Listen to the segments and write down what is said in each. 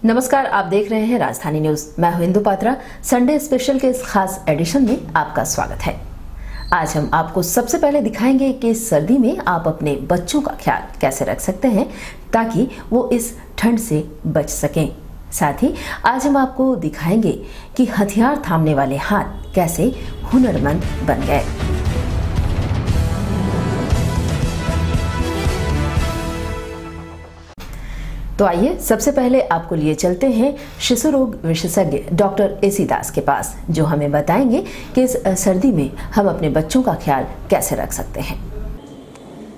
नमस्कार, आप देख रहे हैं राजधानी न्यूज। मैं हूं इंदु पात्रा। संडे स्पेशल के इस खास एडिशन में आपका स्वागत है। आज हम आपको सबसे पहले दिखाएंगे कि सर्दी में आप अपने बच्चों का ख्याल कैसे रख सकते हैं ताकि वो इस ठंड से बच सकें। साथ ही आज हम आपको दिखाएंगे कि हथियार थामने वाले हाथ कैसे हुनरमंद बन गए। तो आइए सबसे पहले आपको लिए चलते हैं शिशु रोग विशेषज्ञ डॉक्टर एसी दास के पास, जो हमें बताएंगे कि इस सर्दी में हम अपने बच्चों का ख्याल कैसे रख सकते हैं।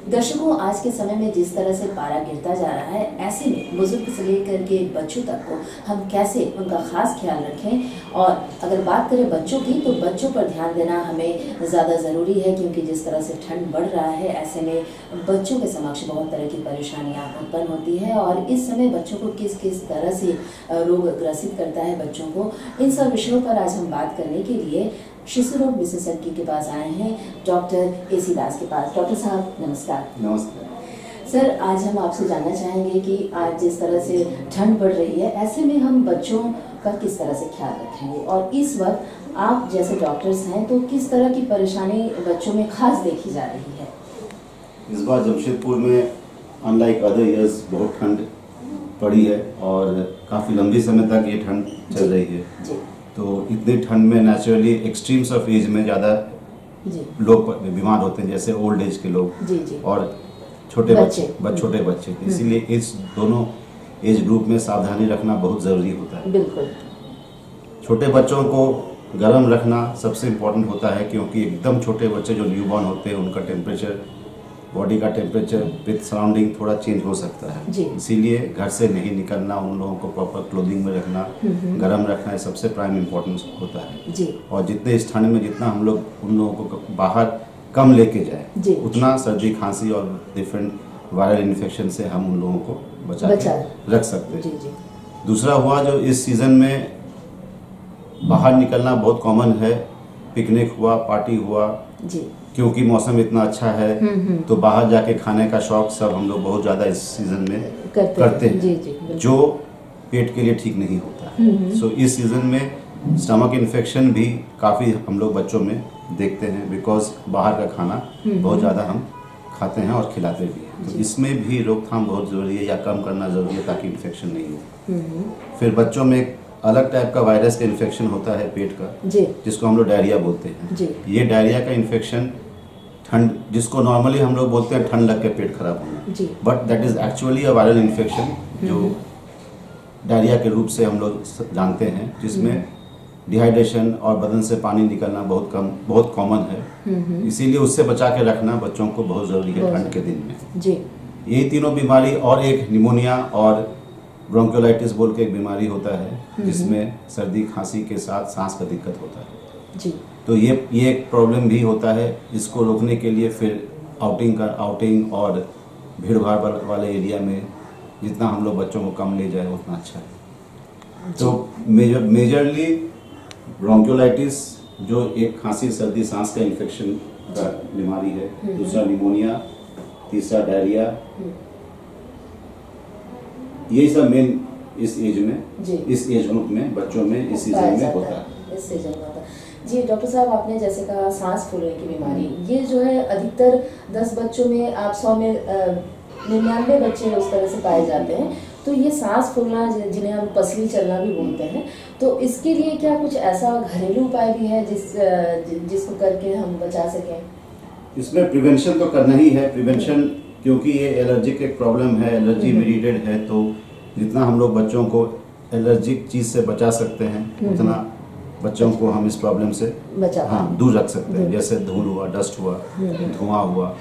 दर्शकों, आज के समय में जिस तरह से पारा गिरता जा रहा है, ऐसे में बुजुर्ग से लेकर के बच्चों तक को हम कैसे उनका खास ख्याल रखें। और अगर बात करें बच्चों की, तो बच्चों पर ध्यान देना हमें ज़्यादा ज़रूरी है, क्योंकि जिस तरह से ठंड बढ़ रहा है, ऐसे में बच्चों के समक्ष बहुत तरह की परेशानियाँ उत्पन्न होती है। और इस समय बच्चों को किस किस तरह से रोग ग्रसित करता है बच्चों को, इन सब विषयों पर आज हम बात करने के लिए शिशु रोग विशेषज्ञ के पास आए हैं, डॉक्टर एसी दास के पास। डॉक्टर साहब नमस्कार। नमस्कार सर, आज हम आपसे जानना चाहेंगे कि आज जिस तरह से ठंड बढ़ रही है, ऐसे में हम बच्चों का किस तरह से ख्याल रखेंगे, और इस वक्त आप जैसे डॉक्टर्स हैं तो किस तरह की परेशानी बच्चों में खास देखी जा रही है। इस बार जमशेदपुर में अनलाइक अदर ईयर्स बहुत ठंड पड़ी है और काफ़ी लंबी समय तक ये ठंड चल रही है जी। तो इतनी ठंड में नेचुरली एक्सट्रीम्स ऑफ एज में ज़्यादा लोग बीमार होते हैं, जैसे ओल्ड एज के लोग जी। और छोटे बच्चे। इसीलिए इस दोनों एज ग्रुप में सावधानी रखना बहुत ज़रूरी होता है। बिल्कुल। छोटे बच्चों को गर्म रखना सबसे इम्पोर्टेंट होता है, क्योंकि एकदम छोटे बच्चे जो न्यूबॉर्न होते हैं उनका टेम्परेचर, बॉडी का टेम्परेचर विद सराउंडिंग थोड़ा चेंज हो सकता है। इसीलिए घर से नहीं निकलना, उन लोगों को प्रॉपर क्लोथिंग में रखना, गर्म रखना, ये सबसे प्राइम इम्पोर्टेंस होता है जी। और जितने इस ठंड में जितना हम लोग उन लोगों को बाहर कम लेके जाए, उतना सर्दी, खांसी और डिफरेंट वायरल इन्फेक्शन से हम उन लोगों को बचा रख सकते हैं। दूसरा हुआ, जो इस सीज़न में बाहर निकलना बहुत कॉमन है, पिकनिक हुआ, पार्टी हुआ जी। क्योंकि मौसम इतना अच्छा है तो बाहर जाके खाने का शौक सब हम लोग बहुत ज़्यादा इस सीज़न में करते हैं जी, जो पेट के लिए ठीक नहीं होता। सो इस सीज़न में स्टमक इन्फेक्शन भी काफ़ी हम लोग बच्चों में देखते हैं, बिकॉज बाहर का खाना बहुत ज़्यादा हम खाते हैं और खिलाते भी हैं। तो इसमें भी रोकथाम बहुत ज़रूरी है, या कम करना ज़रूरी है ताकि इन्फेक्शन नहीं हो। फिर बच्चों में एक अलग टाइप का वायरस का इन्फेक्शन होता है पेट का जी, जिसको हम लोग डायरिया बोलते हैं जी। ये डायरिया का इन्फेक्शन ठंड, जिसको नॉर्मली हम लोग बोलते हैं ठंड लग के पेट खराब होना, but that is actually a viral infection जो डायरिया के रूप से हम लोग जानते हैं, जिसमें डिहाइड्रेशन और बदन से पानी निकलना बहुत कॉमन है। इसीलिए उससे बचा के रखना बच्चों को बहुत ज़रूरी है ठंड के दिन में जी। यही तीनों बीमारी और एक निमोनिया और ब्रोंकियोलाइटिस बोल के एक बीमारी होता है, जिसमें सर्दी खांसी के साथ सांस का दिक्कत होता है जी। तो ये एक प्रॉब्लम भी होता है। इसको रोकने के लिए फिर आउटिंग और भीड़ भाड़ वाले एरिया में जितना हम लोग बच्चों को कम ले जाए उतना अच्छा है। तो मेजरली ब्रोंकियोलाइटिस जो एक खांसी, सर्दी, सांस का इन्फेक्शन का बीमारी है, दूसरा निमोनिया, तीसरा डायरिया, यही सब मेन इस एज ग्रुप में बच्चों में इस सीजन में होता है जी। डॉक्टर साहब, आपने जैसे कहा सांस फूलने की बीमारी, ये जो है अधिकतर 10 बच्चों में आप 100 में 99 बच्चे उस तरह से पाए जाते हैं। तो ये सांस फूलना, जिन्हें हम पसली चलना भी बोलते हैं, तो इसके लिए क्या कुछ ऐसा घरेलू उपाय भी है जिसको करके हम बचा सकें? इसमें प्रिवेंशन तो करना ही है। प्रिवेंशन, क्योंकि ये एलर्जिक एक प्रॉब्लम है, एलर्जी मेडिटेड है, तो जितना हम लोग बच्चों को एलर्जिक चीज़ से बचा सकते हैं उतना बच्चों को हम इस प्रॉब्लम से दूर रख सकते हैं। जैसे धूल हुआ, डस्ट हुआ, धुआं हुआ,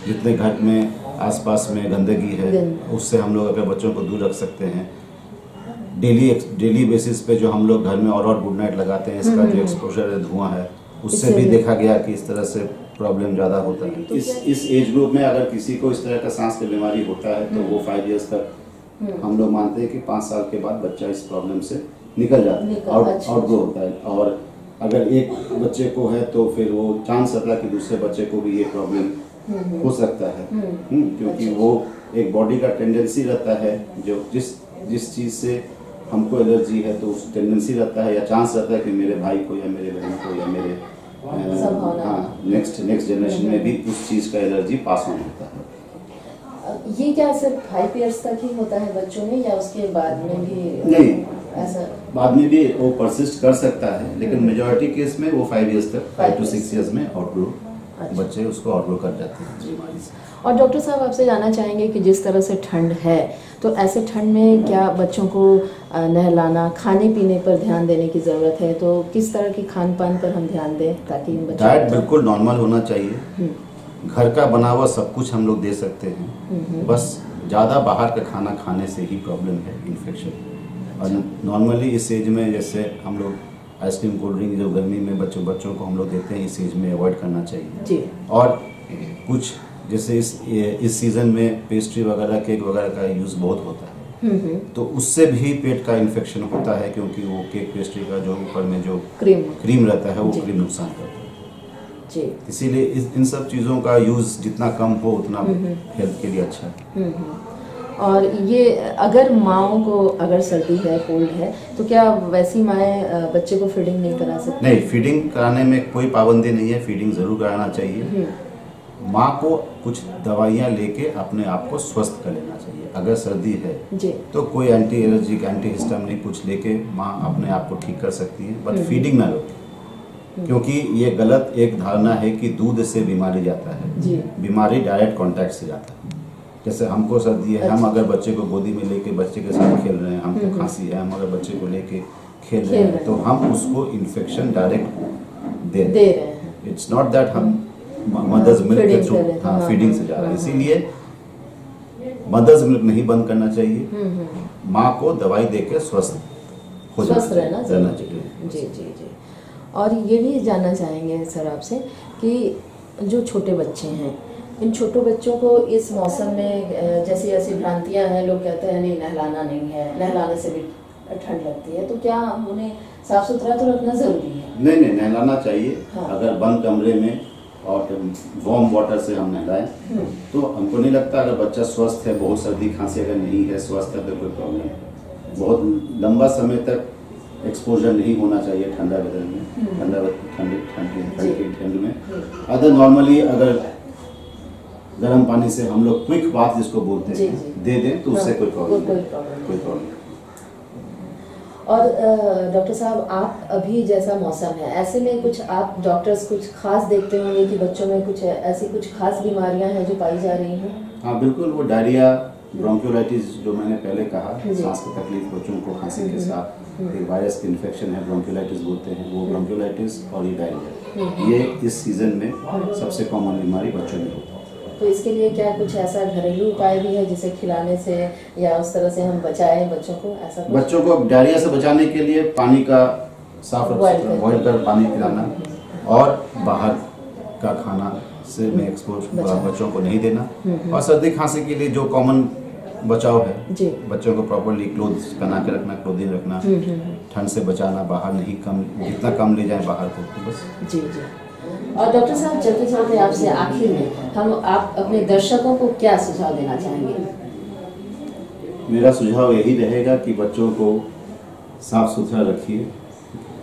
जितने घर में आसपास में गंदगी है उससे हम लोग अगर बच्चों को दूर रख सकते हैं। डेली बेसिस पे जो हम लोग घर में और गुड नाइट लगाते हैं, इसका जो एक्सपोजर है, धुआं है, उससे भी देखा गया कि इस तरह से प्रॉब्लम ज़्यादा होता है। इस एज ग्रुप में अगर किसी को इस तरह का सांस की बीमारी होता है तो वो 5 इयर्स तक हम लोग मानते हैं कि 5 साल के बाद बच्चा इस प्रॉब्लम से निकल जाता है, आउटग्रो होता है। और अगर एक बच्चे को है तो फिर वो चांस रहता है कि दूसरे बच्चे को भी ये प्रॉब्लम हो सकता है, क्योंकि वो एक बॉडी का टेंडेंसी रहता है जो जिस चीज़ से हमको एलर्जी है तो उस टेंडेंसी रहता है या चांस रहता है कि मेरे भाई को या मेरे बहन को या मेरे नेक्स्ट जनरेशन में भी उस चीज़ का एलर्जी पास ऑन होता है। ये क्या सिर्फ 5 इयर्स तक ही होता है बच्चों में या उसके बाद में भी? नहीं, ऐसा बाद में भी वो परसिस्ट कर सकता है, लेकिन मेजॉरिटी केस में वो 5 इयर्स तक 5 to 6 इयर्स में आउटग्रो बच्चे उसको आउटग्रो कर जाते हैं बीमारी से। और डॉक्टर साहब आपसे जानना चाहेंगे कि जिस तरह से ठंड है तो ऐसे ठंड में क्या बच्चों को नहलाना, खाने पीने पर ध्यान देने की ज़रूरत है? तो किस तरह की खान पान पर हम ध्यान दें ताकि डाइट बिल्कुल नॉर्मल होना चाहिए। घर का बना हुआ सब कुछ हम लोग दे सकते हैं, बस ज़्यादा बाहर का खाना खाने से ही प्रॉब्लम है, इन्फेक्शन। और नॉर्मली इस एज में जैसे हम लोग आइसक्रीम, कोल्ड ड्रिंक जो गर्मी में बच्चों को हम लोग देते हैं, इस एज में अवॉइड करना चाहिए जी। और कुछ जैसे इस सीज़न में पेस्ट्री वगैरह, केक वगैरह का यूज़ बहुत होता है, तो उससे भी पेट का इन्फेक्शन होता है, क्योंकि वो केक पेस्ट्री का जो ऊपर में जो क्रीम रहता है वो क्रीम नुकसान करता है जी। इसीलिए इन सब चीज़ों का यूज़ जितना कम हो उतना हेल्थ के लिए अच्छा है। और ये अगर माओं को अगर सर्दी है, कोल्ड है, तो क्या वैसी माएँ बच्चे को फीडिंग नहीं करा सकती? नहीं, फीडिंग कराने में कोई पाबंदी नहीं है, फीडिंग ज़रूर कराना चाहिए। माँ को कुछ दवाइयाँ लेके अपने आप को स्वस्थ कर लेना चाहिए। अगर सर्दी है जी, तो कोई एंटी एलर्जिक, एंटी हिस्टामिनिक कुछ लेके माँ अपने आप को ठीक कर सकती है, बट फीडिंग ना रोके, क्योंकि ये गलत एक धारणा है कि दूध से बीमारी जाता है जी। बीमारी डायरेक्ट कांटेक्ट से जाता है। जैसे हमको सर्दी है, हम अगर बच्चे को गोदी में लेके बच्चे के साथ खेल रहे हैं, हमको खांसी है, हम अगर बच्चे को लेके खेल रहे हैं तो हम उसको इन्फेक्शन डायरेक्ट दे रहे हैं। इट्स नॉट दैट हम मदर्स मिल्क के थ्रू फीडिंग से जा रहे हैं। इसीलिए मदर्स मिल्क नहीं बंद करना चाहिए, माँ को दवाई देके स्वस्थ रहना चाहिए। जी जी जी। और ये भी जानना चाहेंगे सर आपसे कि जो छोटे बच्चे हैं, इन छोटे बच्चों को इस मौसम में जैसी ऐसी भ्रांतियां हैं, लोग कहते हैं नहीं नहलाना नहीं है, नहलाने से भी ठंड लगती है, तो क्या उन्हें साफ सुथरा तो रखना ज़रूरी है? नहीं, नहलाना चाहिए। हाँ। अगर बंद कमरे में और वार्म वाटर से हम नहलाएं तो हमको नहीं लगता, अगर बच्चा स्वस्थ है, बहुत सर्दी खांसी अगर नहीं है, स्वस्थ है तो कोई प्रॉब्लम है। बहुत लंबा समय तक एक्सपोजर नहीं होना चाहिए ठंडा वेदर में, ठंड में। अदर नॉर्मली अगर गर्म पानी से हम लोग क्विक बाथ जिसको बोलते हैं दे दें तो उससे कोई प्रॉब्लम। और डॉक्टर साहब, आप अभी जैसा मौसम है ऐसे में कुछ आप डॉक्टर्स कुछ खास देखते होंगे कि बच्चों में कुछ ऐसी कुछ खास बीमारियां हैं जो पाई जा रही हैं? हाँ बिल्कुल, वो डायरिया, ब्रोंकियोलाइटिस जो मैंने पहले कहा, सांस की तकलीफ बच्चों को खांसी के साथ, एक वायरस की इन्फेक्शन है, ब्रोंकियोलाइटिस बोलते हैं, वो ब्रोंकियोलाइटिस और ये डायरिया, ये इस सीजन में सबसे कॉमन बीमारी बच्चों में होता है। तो इसके लिए क्या कुछ ऐसा घरेलू उपाय भी है जिसे खिलाने से या उस तरह से हम बचाएं बच्चों को? ऐसा कुछ? बच्चों को डायरिया से बचाने के लिए पानी का साफ बॉइल कर पानी पिलाना और बाहर का खाना से में एक्सपोज बच्चों को नहीं देना। और सर्दी खांसी के लिए जो कॉमन बचाव है जी, बच्चों को प्रॉपर्ली क्लोथ्स पहना के रखना, क्लोथिंग रखना, ठंड से बचाना, बाहर नहीं, जितना कम ले जाए बाहर को बस। जी जी। और डॉक्टर साहब, चलते चलते आपसे आखिर में आप अपने दर्शकों को क्या सुझाव देना चाहेंगे? मेरा सुझाव यही रहेगा कि बच्चों को साफ सुथरा रखिए,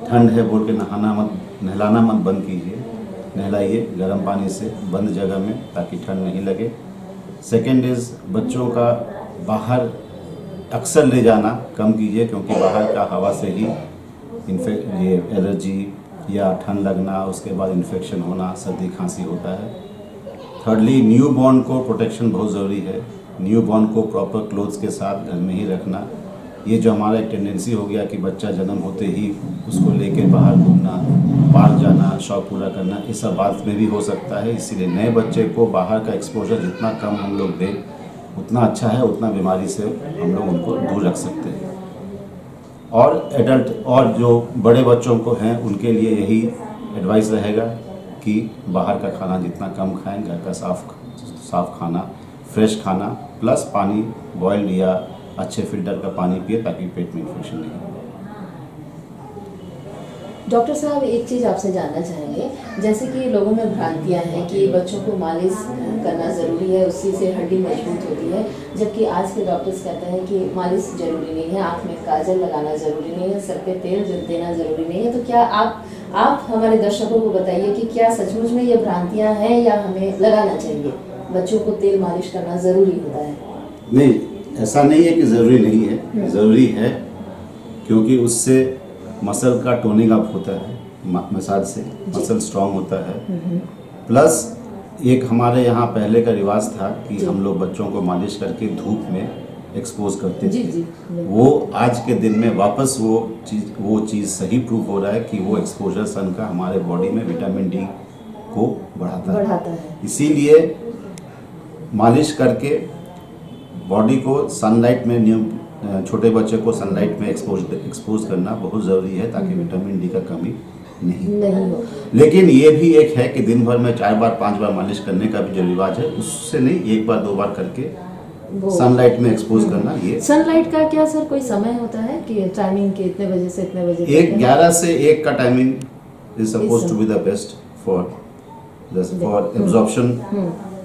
ठंड है बोल के नहलाना मत बंद कीजिए, नहलाइए गर्म पानी से बंद जगह में ताकि ठंड नहीं लगे। सेकेंड इज़ बच्चों का बाहर अक्सर ले जाना कम कीजिए, क्योंकि बाहर का हवा से ही ये एलर्जी या ठंड लगना, उसके बाद इन्फेक्शन होना, सर्दी खांसी होता है। थर्डली, न्यू बॉर्न को प्रोटेक्शन बहुत ज़रूरी है। न्यू बॉर्न को प्रॉपर क्लोथ्स के साथ घर में ही रखना। ये जो हमारा एक टेंडेंसी हो गया कि बच्चा जन्म होते ही उसको लेके बाहर घूमना, पार्क जाना, शौक पूरा करना, इस सब बात में भी हो सकता है। इसीलिए नए बच्चे को बाहर का एक्सपोजर जितना कम हम लोग दें उतना अच्छा है, उतना बीमारी से हम लोग उनको दूर रख सकते हैं। और एडल्ट और जो बड़े बच्चों को हैं उनके लिए यही एडवाइस रहेगा कि बाहर का खाना जितना कम खाएं, घर का साफ खाना, फ्रेश खाना, प्लस पानी बॉइल्ड या अच्छे फिल्टर का पानी पिए ताकि पेट में इन्फेक्शन नहीं हो। डॉक्टर साहब, एक चीज़ आपसे जानना चाहेंगे, जैसे कि लोगों में भ्रांतियां हैं कि बच्चों को मालिश करना ज़रूरी है, उसी से हड्डी मजबूत होती है, जबकि आज के डॉक्टर्स कहते हैं कि मालिश ज़रूरी नहीं है, आँख में काजल लगाना ज़रूरी नहीं है, सर पे तेल देना ज़रूरी नहीं है। तो क्या आप हमारे दर्शकों को बताइए कि क्या सचमुच में ये भ्रांतियाँ हैं या हमें लगाना चाहिए, बच्चों को तेल मालिश करना ज़रूरी होता है? नहीं, ऐसा नहीं है कि ज़रूरी नहीं है, ज़रूरी है, क्योंकि उससे मसल का टोनिंग अप होता है, मसाज से मसल स्ट्रांग होता है। प्लस एक हमारे यहाँ पहले का रिवाज था कि हम लोग बच्चों को मालिश करके धूप में एक्सपोज करते थे। वो आज के दिन में वापस वो चीज़ सही प्रूफ हो रहा है कि वो एक्सपोजर सन का हमारे बॉडी में विटामिन डी को बढ़ाता है। इसीलिए मालिश करके बॉडी को सनलाइट में, छोटे बच्चे को सनलाइट में एक्सपोज करना बहुत ज़रूरी है, ताकि विटामिन डी का कमी नहीं हो। लेकिन ये भी एक है कि दिन भर में 4 बार 5 बार मालिश करने का भी जो रिवाज है, उससे नहीं, 1 बार 2 बार करके सनलाइट में एक्सपोज करना। ये सनलाइट का क्या सर कोई समय होता है कि टाइमिंग के इतने बजे से इतने बजे? 11 से 1 का timing is suppose to be the best for absorption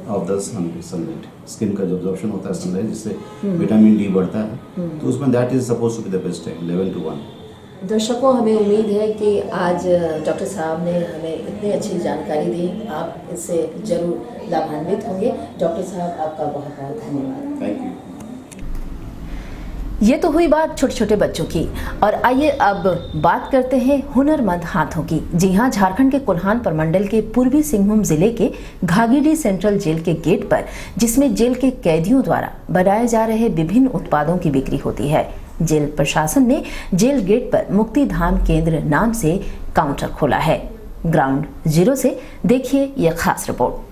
of the sunlight. Skin का जो एब्जॉर्प्शन होता है सनलाइट, जिससे विटामिन डी बढ़ता है, तो उसमें that is suppose to be the best time, 11 to 1। दर्शकों, हमें उम्मीद है कि आज डॉक्टर साहब ने हमें इतनी अच्छी जानकारी दी, आप इससे जरूर लाभान्वित होंगे। डॉक्टर साहब, आपका बहुत बहुत धन्यवाद। Thank you. ये तो हुई बात छोटे छोटे बच्चों की, और आइए अब बात करते हैं हुनरमंद हाथों की। जी हाँ, झारखंड के कोल्हान प्रमंडल के पूर्वी सिंहभूम जिले के घागीडीह सेंट्रल जेल के गेट पर, जिसमें जेल के कैदियों द्वारा बनाए जा रहे विभिन्न उत्पादों की बिक्री होती है, जेल प्रशासन ने जेल गेट पर मुक्ति धाम केंद्र नाम से काउंटर खोला है। ग्राउंड जीरो से देखिए यह खास रिपोर्ट।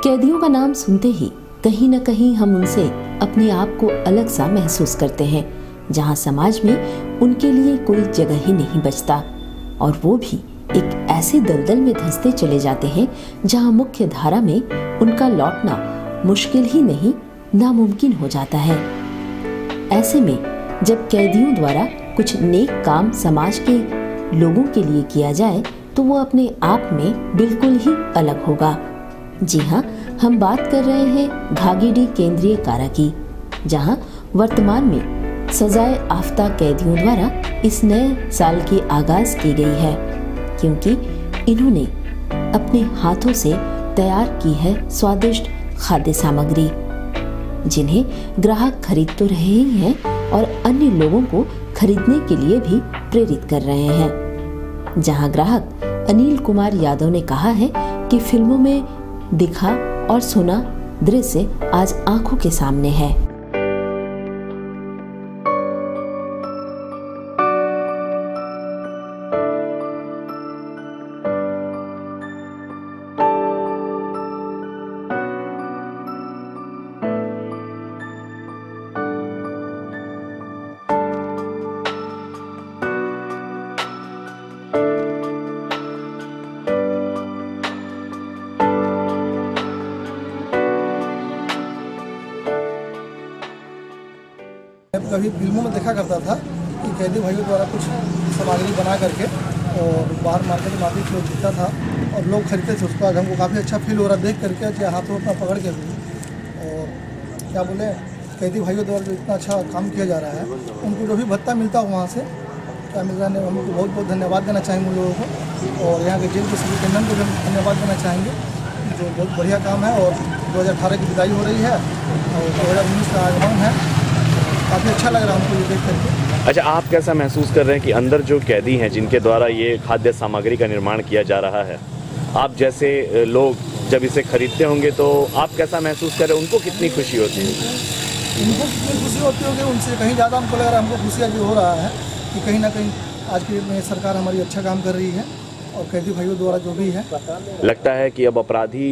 कैदियों का नाम सुनते ही कहीं न कहीं हम उनसे अपने आप को अलग सा महसूस करते हैं, जहां समाज में उनके लिए कोई जगह ही नहीं बचता, और वो भी एक ऐसे दलदल में धंसते चले जाते हैं जहां मुख्य धारा में उनका लौटना मुश्किल ही नहीं, नामुमकिन हो जाता है। ऐसे में जब कैदियों द्वारा कुछ नेक काम समाज के लोगों के लिए किया जाए, तो वो अपने आप में बिल्कुल ही अलग होगा। जी हाँ, हम बात कर रहे हैं घागीडीह केंद्रीय कारा की, जहाँ वर्तमान में सजाए आफ्ता कैदियों द्वारा इस नए साल की आगाज की गई है, क्योंकि इन्होंने अपने हाथों से तैयार की है स्वादिष्ट खाद्य सामग्री, जिन्हें ग्राहक खरीद तो रहे ही हैं और अन्य लोगों को खरीदने के लिए भी प्रेरित कर रहे हैं। जहां ग्राहक अनिल कुमार यादव ने कहा है कि फिल्मों में दिखा और सुना दृश्य आज आंखों के सामने है। कभी फिल्मों में देखा करता था कि कैदी भाइयों द्वारा कुछ सामग्री बना करके और बाहर मार्केट में आती थी, दिखता था और लोग खरीदते थे उसको। आज हमको काफ़ी अच्छा फील हो रहा देख करके कि हाथों अपना पकड़ के भी, और क्या बोले, कैदी भाइयों द्वारा जो इतना अच्छा काम किया जा रहा है, उनको जो भी भत्ता मिलता हो वहाँ से क्या मिल रहा है, हम उनको बहुत बहुत धन्यवाद देना चाहेंगे उन लोगों को, और यहाँ के जेल के सुपरिटेंडेंट को भी धन्यवाद देना चाहेंगे, जो बहुत बढ़िया काम है। और 2018 की विदाई हो रही है और 2019 का आगमन है, काफ़ी अच्छा लग रहा है हमको ये देख करके। अच्छा, आप कैसा महसूस कर रहे हैं कि अंदर जो कैदी हैं जिनके द्वारा ये खाद्य सामग्री का निर्माण किया जा रहा है, आप जैसे लोग जब इसे खरीदते होंगे तो आप कैसा महसूस कर रहे हैं, उनको कितनी खुशी होती है? उनको कितनी खुशी होती होगी, उनसे कहीं ज़्यादा हमको लग रहा है, हमको खुशी अभी हो रहा है कि कहीं ना कहीं आज की सरकार हमारी अच्छा काम कर रही है और कैदी भाइयों द्वारा जो भी है। लगता है कि अब अपराधी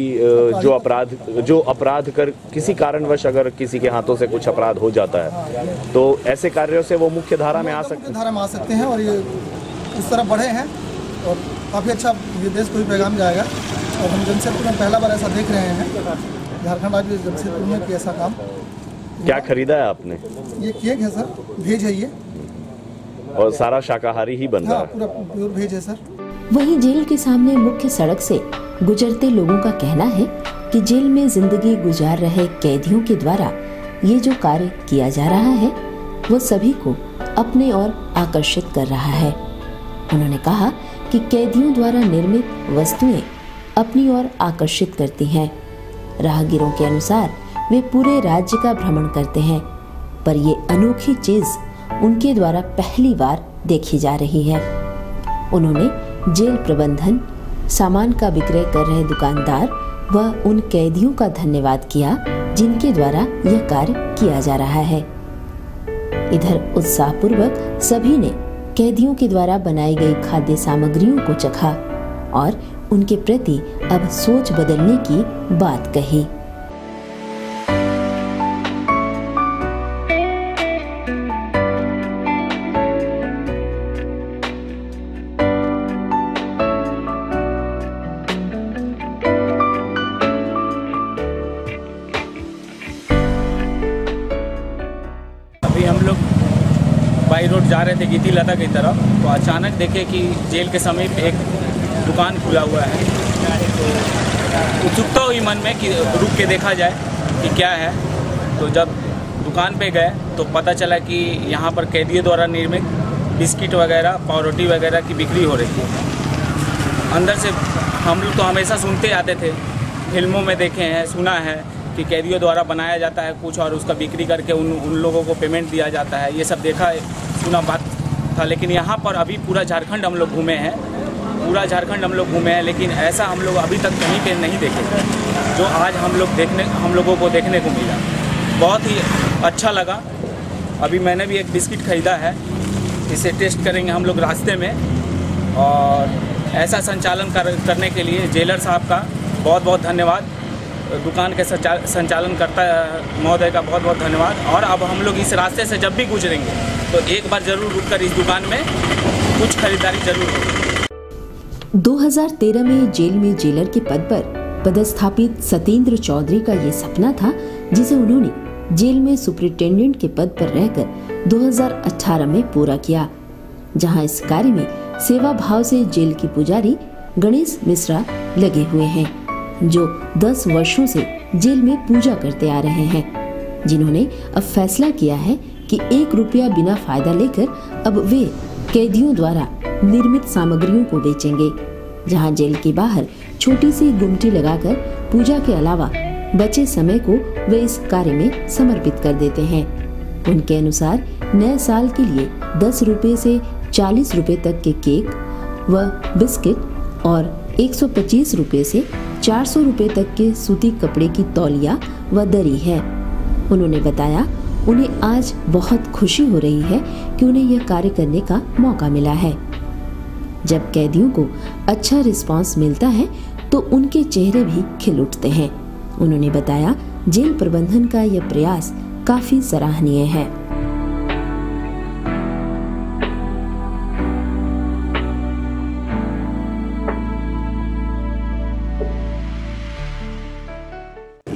जो अपराध कर किसी कारणवश अगर किसी के हाथों से कुछ अपराध हो जाता है, तो ऐसे कार्यों से वो मुख्य धारा में आ सकते हैं। मुख्य धारा में आ सकते हैं और ये उस तरफ बढ़े हैं और काफ़ी अच्छा ये देश को भी पैगाम जाएगा। और हम जमशेदपुर में पहला बार ऐसा देख रहे हैं, झारखंड राज्य जमशेदपुर में कि ऐसा काम। क्या खरीदा है आपने? ये केक है सर, वेज है ये, और सारा शाकाहारी ही बन रहा हाँ है? पूरा प्योर वेज है सर। वहीं जेल के सामने मुख्य सड़क से गुजरते लोगों का कहना है कि जेल में जिंदगी गुजार रहे कैदियों के द्वारा ये जो कार्य किया जा रहा है वो सभी को अपने ओर आकर्षित कर रहा है। उन्होंने कहा कि कैदियों द्वारा निर्मित वस्तुएं अपनी ओर आकर्षित करती हैं। राहगीरों के अनुसार वे पूरे राज्य का भ्रमण करते हैं, पर ये अनोखी चीज उनके द्वारा पहली बार देखी जा रही है। उन्होंने जेल प्रबंधन, सामान का विक्रय कर रहे दुकानदार व उन कैदियों का धन्यवाद किया जिनके द्वारा यह कार्य किया जा रहा है। इधर उत्साहपूर्वक सभी ने कैदियों के द्वारा बनाई गई खाद्य सामग्रियों को चखा और उनके प्रति अब सोच बदलने की बात कही। अभी हम लोग बाई रोड जा रहे थे गीती लता की तरफ, तो अचानक देखे कि जेल के समीप एक दुकान खुला हुआ है। तो उत्सुकता हुई मन में कि रुक के देखा जाए कि क्या है। तो जब दुकान पे गए तो पता चला कि यहाँ पर कैदियों द्वारा निर्मित बिस्किट वगैरह, पावरोटी वगैरह की बिक्री हो रही थी। अंदर से हम लोग तो हमेशा सुनते आते थे, फिल्मों में देखे हैं, सुना है कि कैदियों द्वारा बनाया जाता है कुछ और उसका बिक्री करके उन लोगों को पेमेंट दिया जाता है। ये सब देखा सुना बात था, लेकिन यहाँ पर अभी पूरा झारखंड हम लोग घूमे हैं, पूरा झारखंड हम लोग घूमे हैं, लेकिन ऐसा हम लोग अभी तक कहीं पे नहीं देखे जो आज हम लोगों को देखने को मिला। बहुत ही अच्छा लगा। अभी मैंने भी एक बिस्किट ख़रीदा है, इसे टेस्ट करेंगे हम लोग रास्ते में। और ऐसा संचालन करने के लिए जेलर साहब का बहुत बहुत धन्यवाद, दुकान के संचालन करता महोदय का बहुत बहुत धन्यवाद। और अब हम लोग इस रास्ते से जब भी गुजरेंगे तो एक बार जरूर रुककर इस दुकान में कुछ खरीदारी जरूर होगी। 2013 में जेल में जेलर के पद पर पदस्थापित सतेंद्र चौधरी का ये सपना था, जिसे उन्होंने जेल में सुपरिटेंडेंट के पद पर रहकर 2018 में पूरा किया, जहां इस कार्य में सेवा भाव से जेल के पुजारी गणेश मिश्रा लगे हुए हैं, जो 10 वर्षों से जेल में पूजा करते आ रहे हैं, जिन्होंने अब फैसला किया है कि 1 रुपया बिना फायदा लेकर अब वे कैदियों द्वारा निर्मित सामग्रियों को बेचेंगे, जहां जेल के बाहर छोटी सी गुमटी लगाकर पूजा के अलावा बचे समय को वे इस कार्य में समर्पित कर देते हैं। उनके अनुसार नए साल के लिए 10 रुपए से 40 रुपए तक के केक व बिस्किट और 125 रुपए से 400 रुपए तक के सूती कपड़े की तौलिया व दरी है। उन्होंने बताया उन्हें आज बहुत खुशी हो रही है कि उन्हें यह कार्य करने का मौका मिला है। जब कैदियों को अच्छा रिस्पांस मिलता है तो उनके चेहरे भी खिल उठते हैं। उन्होंने बताया जेल प्रबंधन का यह प्रयास काफी सराहनीय है।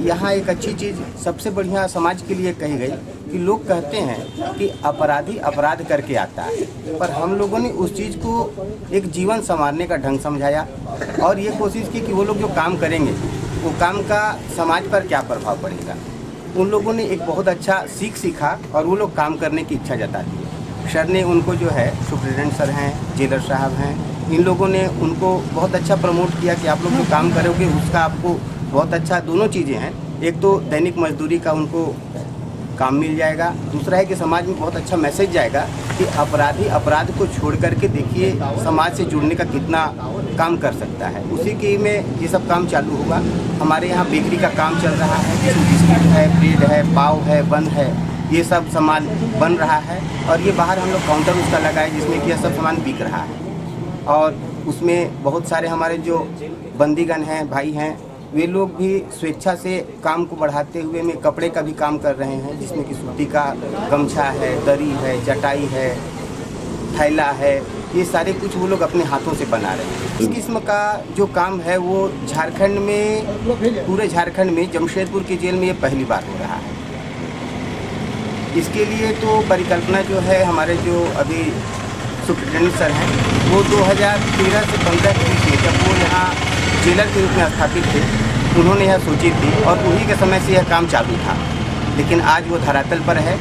यहाँ एक अच्छी चीज़ सबसे बढ़िया समाज के लिए कही गई कि लोग कहते हैं कि अपराधी अपराध करके आता है, पर हम लोगों ने उस चीज़ को एक जीवन संवारने का ढंग समझाया और ये कोशिश की कि वो लोग जो काम करेंगे वो काम का समाज पर क्या प्रभाव पड़ेगा। उन लोगों ने एक बहुत अच्छा सीखा और वो लोग काम करने की इच्छा जता दी। सर ने उनको जो है सुप्रिटेंडेंट सर हैं, जेलर साहब हैं, इन लोगों ने उनको बहुत अच्छा प्रमोट किया कि आप लोग जो काम करोगे उसका आपको बहुत अच्छा दोनों चीज़ें हैं। एक तो दैनिक मजदूरी का उनको काम मिल जाएगा, दूसरा है कि समाज में बहुत अच्छा मैसेज जाएगा कि अपराधी अपराध को छोड़ करके देखिए समाज से जुड़ने का कितना काम कर सकता है। उसी के में ये सब काम चालू होगा। हमारे यहाँ बेकरी का काम चल रहा है, जिसमें बिस्किट है, ब्रेड है, पाव है, बन है, ये सब सामान बन रहा है। और ये बाहर हम लोग काउंटर उसका लगाए जिसमें कि यह सब सामान बिक रहा है। और उसमें बहुत सारे हमारे जो बंदीगण हैं, भाई हैं, वे लोग भी स्वेच्छा से काम को बढ़ाते हुए में कपड़े का भी काम कर रहे हैं, जिसमें कि सूती का गमछा है, दरी है, चटाई है, थैला है, ये सारे कुछ वो लोग अपने हाथों से बना रहे हैं। इस किस्म का जो काम है वो झारखंड में, पूरे झारखंड में जमशेदपुर की जेल में ये पहली बार हो रहा है। इसके लिए तो परिकल्पना जो है हमारे जो अभी सुप्रिटेंडेंट सर हैं, वो 2013 से 15 के बीच में जब वो यहाँ जेलर के रूप में स्थापित थे, उन्होंने यह सोची थी और उन्हीं के समय से यह काम चालू था। लेकिन आज वो धरातल पर है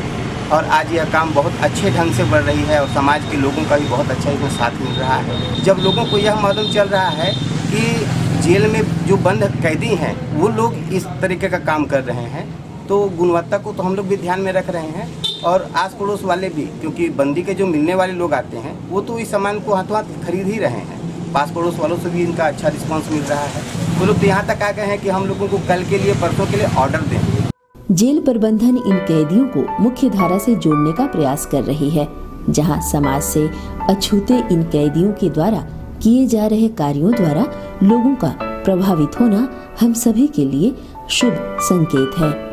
और आज यह काम बहुत अच्छे ढंग से बढ़ रही है और समाज के लोगों का भी बहुत अच्छा इसमें साथ मिल रहा है। जब लोगों को यह मालूम चल रहा है कि जेल में जो बंद कैदी हैं वो लोग इस तरीके का काम कर रहे हैं, तो गुणवत्ता को तो हम लोग भी ध्यान में रख रहे हैं और आस पड़ोस वाले भी, क्योंकि बंदी के जो मिलने वाले लोग आते हैं वो तो इस सामान को हाथों हाथ खरीद ही रहे हैं। पास पड़ोस वालों से भी इनका अच्छा रिस्पांस मिल रहा है। वो लोग तो यहाँ तक आ गए हैं कि हम लोगों को कल के लिए, परसों के लिए ऑर्डर दें। जेल प्रबंधन इन कैदियों को मुख्य धारा से जोड़ने का प्रयास कर रही है, जहां समाज से अछूते इन कैदियों के द्वारा किए जा रहे कार्यों द्वारा लोगों का प्रभावित होना हम सभी के लिए शुभ संकेत है।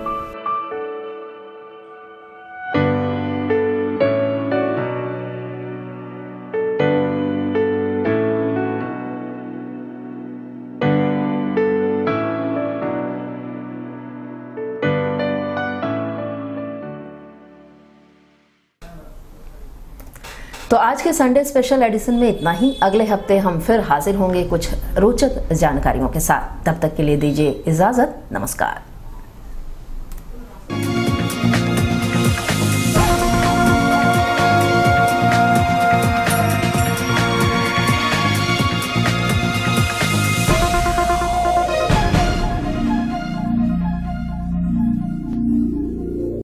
तो आज के संडे स्पेशल एडिशन में इतना ही। अगले हफ्ते हम फिर हाजिर होंगे कुछ रोचक जानकारियों के साथ। तब तक के लिए दीजिए इजाजत। नमस्कार।